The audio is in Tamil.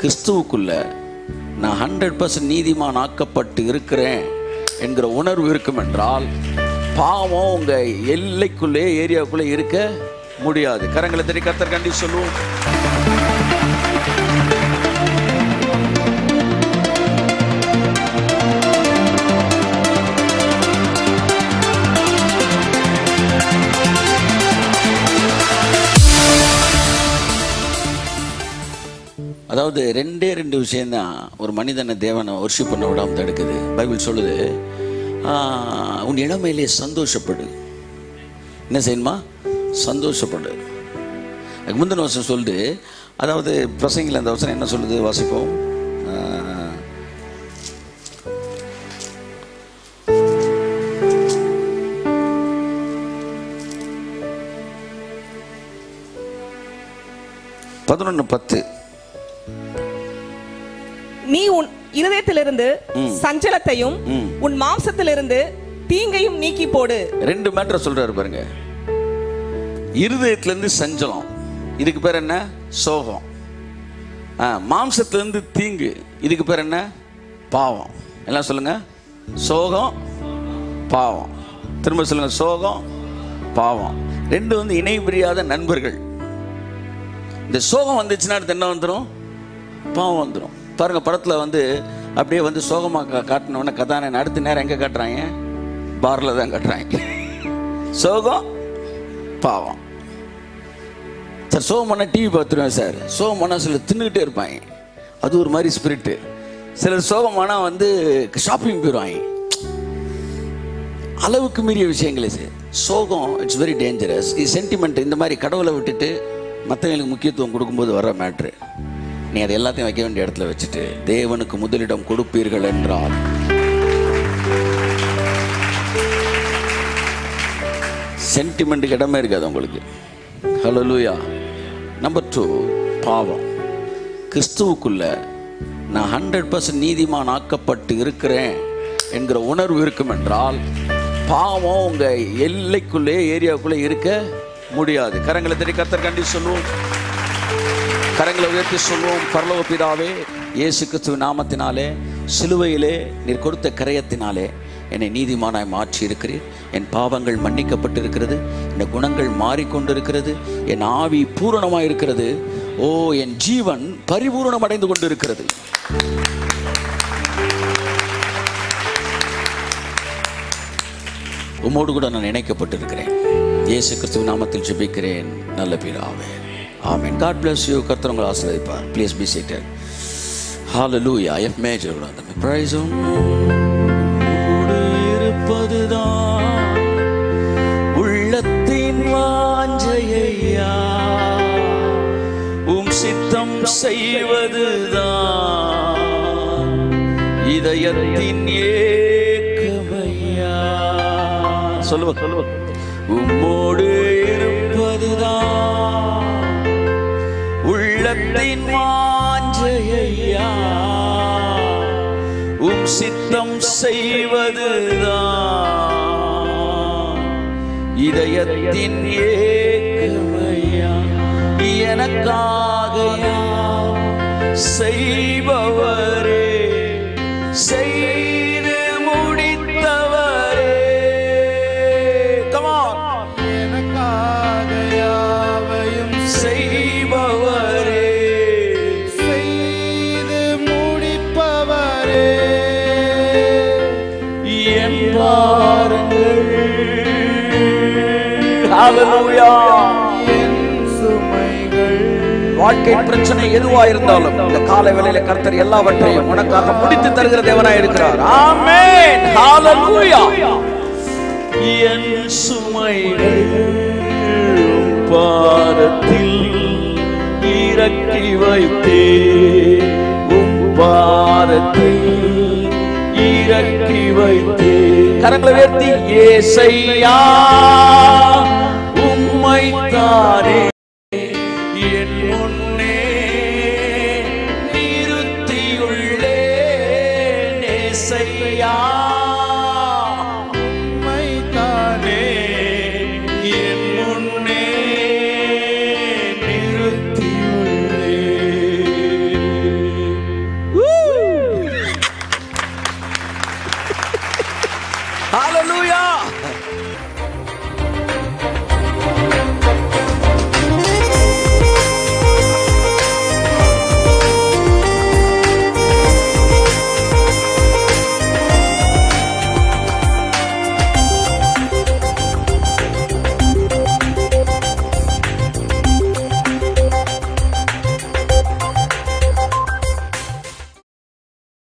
கிறிஸ்துவுக்குள்ள நான் 100% நீதிமான் ஆக்கப்பட்டு இருக்கிறேன் என்கிற உணர்வு இருக்கும் என்றால் பாவம் உங்க எல்லைக்குள்ளே ஏரியாவுக்குள்ளே இருக்க முடியாது. கரங்களை தட்டி கர்த்தர் கண்டி சொல்லுவோம். அதாவது ரெண்டு விஷயம்தான் ஒரு மனிதனை தேவனை வொர்ஷிப் பண்ண விடாம தடுக்குது. பைபிள் சொல்லுது, உன் இளமையிலே சந்தோஷப்படு. என்ன செய்யணுமா? சந்தோஷப்படு. அதுக்கு முந்தின வருஷம் சொல்லுது, அதாவது பிரசங்கில அந்த வசனம் என்ன சொல்லுது வாசிப்போம். பதினொன்று நீ உன் இருதயத்திலிருந்து சஞ்சலத்தையும் உன் மாம்சத்திலிருந்து தீங்கையும் நீக்கி போடு. ரெண்டு மேட்டர் சொல்றாரு பாருங்க. இருதயத்திலிருந்து சஞ்சலம், இதுக்கு பேர் என்ன? சோகம். மாம்சத்திலிருந்து தீங்கு, இதுக்கு பேர் என்ன? பாவம். எல்லாம் சொல்லுங்க. சோகம், பாவம். திரும்ப சொல்லுங்க. சோகம், பாவம். ரெண்டு வந்து இணை பிரியாத நண்பர்கள். இந்த சோகம் வந்துச்சுன்னா அடுத்து என்ன வந்துடும்? பாவம் வந்துடும். பாருங்க, படத்துல வந்து அப்படியே வந்து சோகமாக காட்டினோடனே கதாநாயகன் அடுத்த நேரம் எங்க காட்டுறாங்க? பார்ல தான் காட்டுறாங்க. சோகம், பாவம். சார் சோகம் பண்ணா டிவி பார்த்துருவேன் சார். சோகம் பண்ணா சிலர் தின்னுக்கிட்டே இருப்பாங்க, அது ஒரு மாதிரி ஸ்பிரிட்டு. சிலர் சோகம் பண்ணா வந்து ஷாப்பிங் போயிடுவாங்க. அளவுக்கு மீறிய விஷயங்களே சார். சோகம் இட்ஸ் வெரி டேஞ்சரஸ். இது சென்டிமெண்ட். இந்த மாதிரி கடவுளை விட்டுட்டு மற்றவங்களுக்கு முக்கியத்துவம் கொடுக்கும்போது வர மேட்ரு. நீ அதை எல்லாத்தையும் வைக்க வேண்டிய இடத்துல வச்சுட்டு தேவனுக்கு முதலிடம் கொடுப்பீர்கள் என்றால் சென்டிமெண்ட்டுக்கு இடமே இருக்காது உங்களுக்கு. ஹல்லேலூயா. நம்பர் 2, பாவம். கிறிஸ்துவுக்குள்ள நான் 100% நீதிமான் ஆக்கப்பட்டு இருக்கிறேன் என்கிற உணர்வு இருக்கும் என்றால் பாவம் உங்க எல்லைக்குள்ளே ஏரியாவுக்குள்ளே இருக்க முடியாது. கரங்களை தட்டி கர்த்தர் கண்டி சொல்லுவோம். கரங்களை உயர்த்தி சொல்லுவோம். பரலோக பிதாவே, இயேசு கிறிஸ்துவின் நாமத்தினாலே சிலுவையிலே நீர் கொடுத்த கிரயத்தினாலே என்னை நீதிமானாய் மாற்றி இருக்கிறீர். என் பாவங்கள் மன்னிக்கப்பட்டு இருக்கிறது. என் குணங்கள் மாறிக்கொண்டிருக்கிறது. என் ஆவி பூரணமாய் இருக்கிறது. ஓ, என் ஜீவன் பரிபூரணம் அடைந்து கொண்டு இருக்கிறது. உம்மோடு கூட நான் இணைக்கப்பட்டிருக்கிறேன். இயேசு கிறிஸ்துவின் நாமத்தில் ஜெபிக்கிறேன் நல்ல பிதாவே. Amen. God bless you. கர்த்தர் உங்களை ஆசீர்வதிப்பார். Please be seated. Hallelujah. F major. Praise Him. இருப்பதுதான் உள்ளத்தின் வாஞ்சையா, உம் சித்தம் செய்வதுதான் இதயத்தின் ஏக்கமையா. சொல்லுவ உம்மோடு இருப்பதுதான் உள்ளத்தின் வாஞ்சையா, உம் சித்தம் செய்வதுதான் இதயத்தின் ஏக்கமையா. எனக்காக செய்பவரே, செய்து முடித்தவரே. Come on. எனக்காக யாவையும் செய்பவரே, செய்து முடிப்பவரே. என் பாருங்கள். ஹல்லேலூயா. என் சுமைகள். வாழ்க்கை பிரச்சனை எதுவா இருந்தாலும் இந்த காலை வேளையில கர்த்தர் எல்லாவற்றையும் உனக்காக முடித்து தருகிற தேவனாய் இருக்கிறார். ஆமென். ஹல்லேலூயா. என் சுமைகள் பாதத்தில் இறக்கி வைத்தே, உம் பாதத்தில் இறக்கி வைத்தே. கரங்களை உயர்த்தி, ஏசையா உம்மை தானே